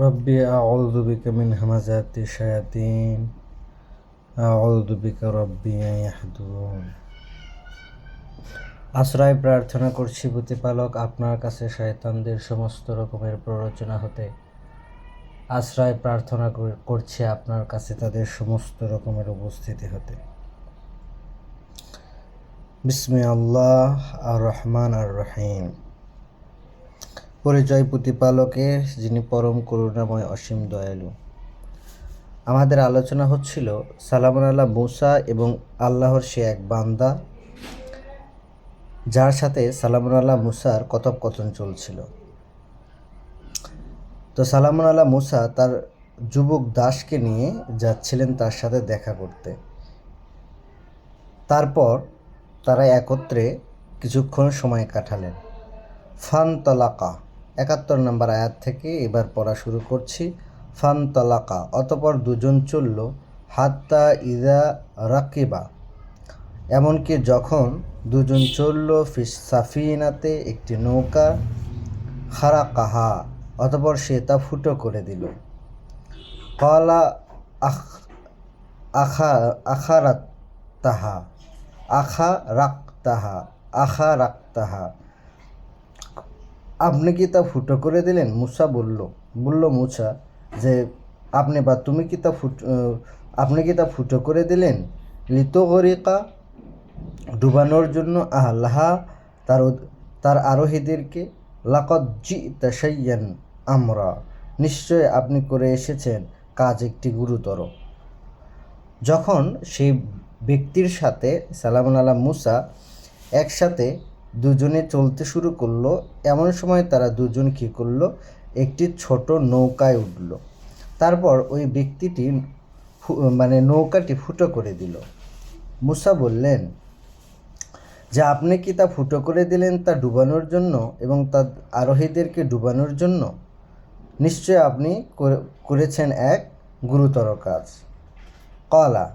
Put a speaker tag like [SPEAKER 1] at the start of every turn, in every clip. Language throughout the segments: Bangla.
[SPEAKER 1] রব্বি আউযু বিকা মিন হামাযাতি শায়াতিন আউযু বিকা রব্বি আন ইয়াহদুরুন। আশ্রয় প্রার্থনা করছি প্রতিপালক আপনার কাছে শয়তানদের সমস্ত রকমের প্ররোচনা হতে। আশ্রয় প্রার্থনা করছি আপনার কাছে তাদের সমস্ত রকমের উপস্থিতি হতে। বিসমি আল্লাহ আর রহমান আর রহিম। পরিচয় প্রতিপালকের, যিনি পরম করুণাময় অসীম দয়ালু। আমাদের আলোচনা হচ্ছিল সালামুন আল্লাহ মুসা এবং আল্লাহর সে এক বান্দা যার সাথে সালামুন আল্লাহ মুসার কথোপকথন চলছিল। তো সালামুন আল্লাহ মুসা তার যুবক দাসকে নিয়ে যাচ্ছিলেন তার সাথে দেখা করতে। তারপর তারা একত্রে কিছুক্ষণ সময় কাটালেন। ফানতালাকা ৭১ নম্বর আয়াত থেকে এবার পড়া শুরু করছি। ফানতালাকা, অতঃপর দুজন চলল, হাত্তা ইদা রাকিবা, এমনকি যখন দুজন চলল, ফিস সাফিনাতে, একটি নৌকা, খারাকাহা, অতঃপর সে তা ফুটো করে দিল। কলা আখারাক্তাহা, আপনি কি তা ফুটো করে দিলেন? মুসা বলল মুসা যে আপনি কি তা ফুটো করে দিলেন? লিতগরিকা, ডুবানোর জন্য, আহলাহা, তার আরোহীদেরকে। লাকাদ জি'তা শাইয়ান আমরা, নিশ্চয় আপনি করে এসেছেন কাজ একটি গুরুতর। যখন সেই ব্যক্তির সাথে সালামুন আলাইহি মুসা একসাথে দুজনে চলতে শুরু করলো, এমন সময় তারা দুজন কী করলো? একটি ছোট নৌকায় উঠল। তারপর ওই ব্যক্তিটি নৌকাটি ফুটো করে দিল। মুসা বললেন যে আপনি কি তা ফুটো করে দিলেন তা ডুবানোর জন্য এবং তার আরোহীদেরকে ডুবানোর জন্য? নিশ্চয় আপনি করেছেন এক গুরুতর কাজ। কলা,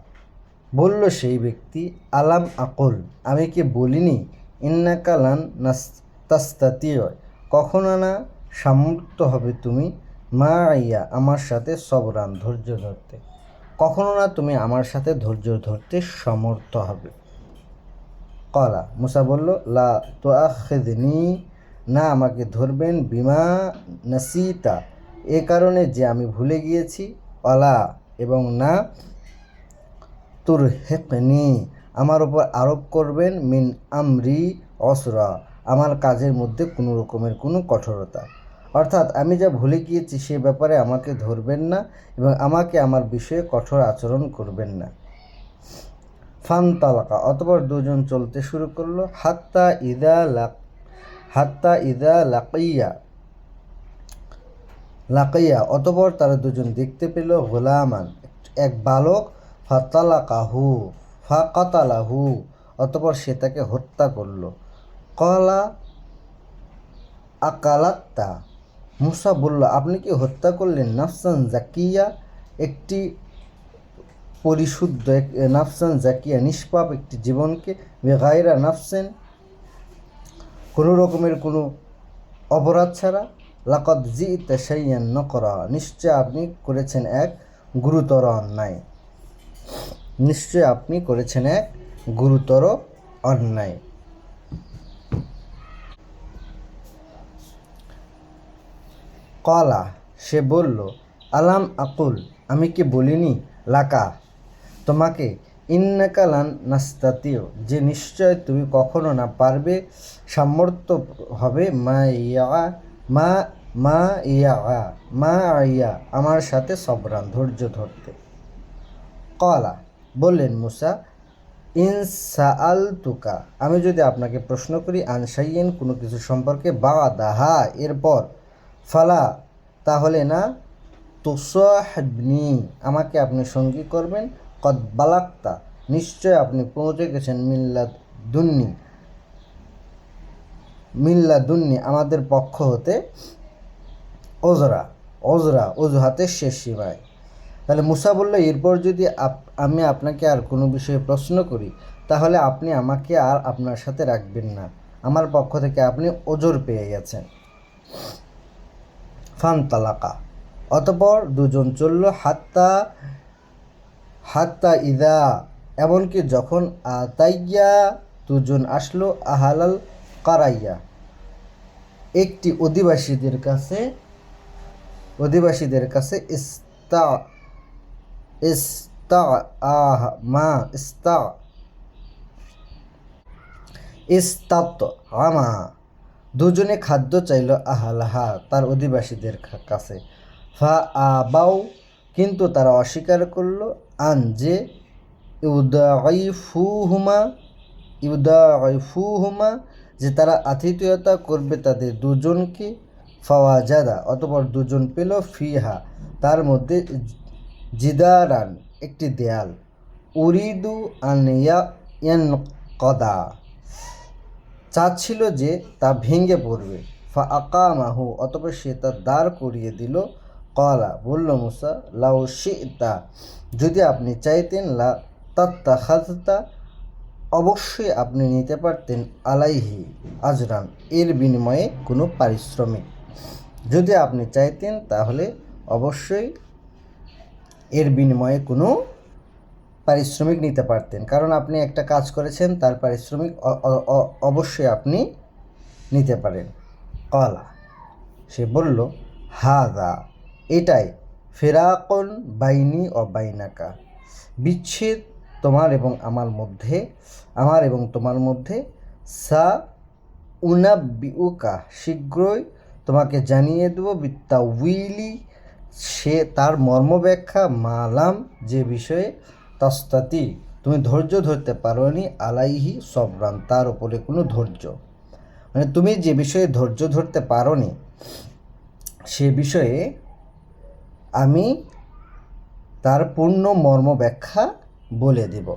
[SPEAKER 1] বলল সেই ব্যক্তি, আলাম আকুল, আমি কি বলিনি, ইন্নাকা লান তাস্তাতিয়, কখনো না সামর্থ্য হবে তুমি, মা আইয়া, আমার সাথে সবরান, ধৈর্য ধরতে, কখনো না তুমি আমার সাথে ধৈর্য ধরতে সমর্থ হবে। কলা, মুসা বলল, লা তুআখিযনি, না আমাকে ধরবেন, বিমা নাসিতা, এ কারণে যে আমি ভুলে গিয়েছি, অলা, এবং না তুরহিকনি, আমার উপর আরোপ করবেন, মিন আমরি অসরা, আমার কাজের মধ্যে কোনো রকমের কোনো কঠোরতা। অর্থাৎ আমি যা ভুলে গিয়েছি সে ব্যাপারে আমাকে ধরবেন না এবং আমাকে আমার বিষয়ে কঠোর আচরণ করবেন না। ফানতালাকা, অতঃপর দুজন চলতে শুরু করলো, হাত্তা ইদা লাকাইয়া, অতঃপর তারা দুজন দেখতে পেল গোলামান, এক বালক, ফাকাতালাহু, অতঃপর সে তাকে হত্যা করল। কলা আকালাত্তা, মুসা বলল, আপনি কি হত্যা করলেন নাফসান জাকিয়া, একটি পরিশুদ্ধ, নাফসান জাকিয়া, নিষ্পাপ একটি জীবনকে, বেগাইরা নাফসেন, কোনো রকমের কোনো অপরাধ ছাড়া। লাকাদ জি'তা শাইয়ান নাকরা, নিশ্চয় আপনি করেছেন এক গুরুতর অন্যায়। নিশ্চয় আপনি করেছেন এক গুরুতর অন্যায়। কলা, সে বলল, আলাম আকুল, আমি কি বলিনি, লাকা, তোমাকে, ইন্নাকা লান নাস্তাতিয়, যে নিশ্চয় তুমি কখনো না পারবে, সামর্থ্য হবে, মা ইয়া, আমার সাথে সবরান, ধৈর্য ধরতে। কলা, বললেন মুসা, ইন সাআলতুকা, আমি যদি আপনাকে প্রশ্ন করি, আন শাইইন, কোনো কিছু সম্পর্কে, বাদাহা, এরপর, ফালা, তাহলে না, তুসাহিবনি, আমাকে আপনি সঙ্গী করবেন, কদ বালাগতা, নিশ্চয় আপনি পৌঁছে গেছেন, মিল্লাদুন্নি, আমাদের পক্ষ হতে, অজুহাতের শেষ সীমায়। তাহলে মুসা বলল, এরপর যদি আমি আপনাকে আর কোনো বিষয়ে প্রশ্ন করি তাহলে আপনি আমাকে আর আপনার সাথে রাখবেন না, আমার পক্ষ থেকে আপনি ওজর পেয়ে গেছেন। ফানতালাকা, অতঃপর দুজন চলল হাত্তা হাত্তা ইদা, এমনকি যখন আতাইয়া দুজন আসলো আহালাল কারাইয়া, একটি অধিবাসীদের কাছে ইস্তা ইস্তা আহ মা ইস্তা ইস্তাত আমা, দুজনে খাদ্য চাইল আহালাহা, তার অধিবাসীদের কাছে। ফা আবাও, কিন্তু তারা অস্বীকার করলো, আন যে ইউদাইফুহুমা ইউদাইফুহুমা, যে তারা আতিথেয়তা করবে তাদের দুজনকে। ফাওয়াজাদা, অতঃপর দুজন পেল ফিহা, তার মধ্যে জিদারান, একটি দেয়াল। উরিদু আন ইয়ানকদা, চাচ্ছিল যে তা ভেঙে পড়বে। ফা আকামাহু, অতঃপর সে তা দাঁড় করিয়ে দিল। কলা, বলল মুসা, লাউ শি'তা, যদি আপনি চাইতেন, লা তাত্তাখাযতা, অবশ্যই আপনি নিতে পারতেন, আলাইহি আজরান, এর বিনিময়ে কোনো পারিশ্রমিক। যদি আপনি চাইতেন তাহলে অবশ্যই এর বিনিময়ে কোনো পারিশ্রমিক নিতে পারতেন, কারণ আপনি একটা কাজ করেছেন, তার পারিশ্রমিক অবশ্যই আপনি নিতে পারেন। কলা, সে বলল, হাদা, এটাই, ফিরাকুন বাইনি ও বাইনাকা, বিচ্ছেদ তোমার এবং তোমার মধ্যে। সা উনাব্বিউকা, শীঘ্রই তোমাকে জানিয়ে দেব, বিত্তাউইলি, সে তার মর্মব্যাখ্যা, মালাম, যে বিষয়ে, তাস্তাতি, তুমি ধৈর্য ধরতে পারোনি, আলাইহি সবরান, তার উপরে কোনো ধৈর্য, মানে তুমি যে বিষয়ে ধৈর্য ধরতে পারোনি সে বিষয়ে আমি তার পূর্ণ মর্ম ব্যাখ্যা বলে দেব।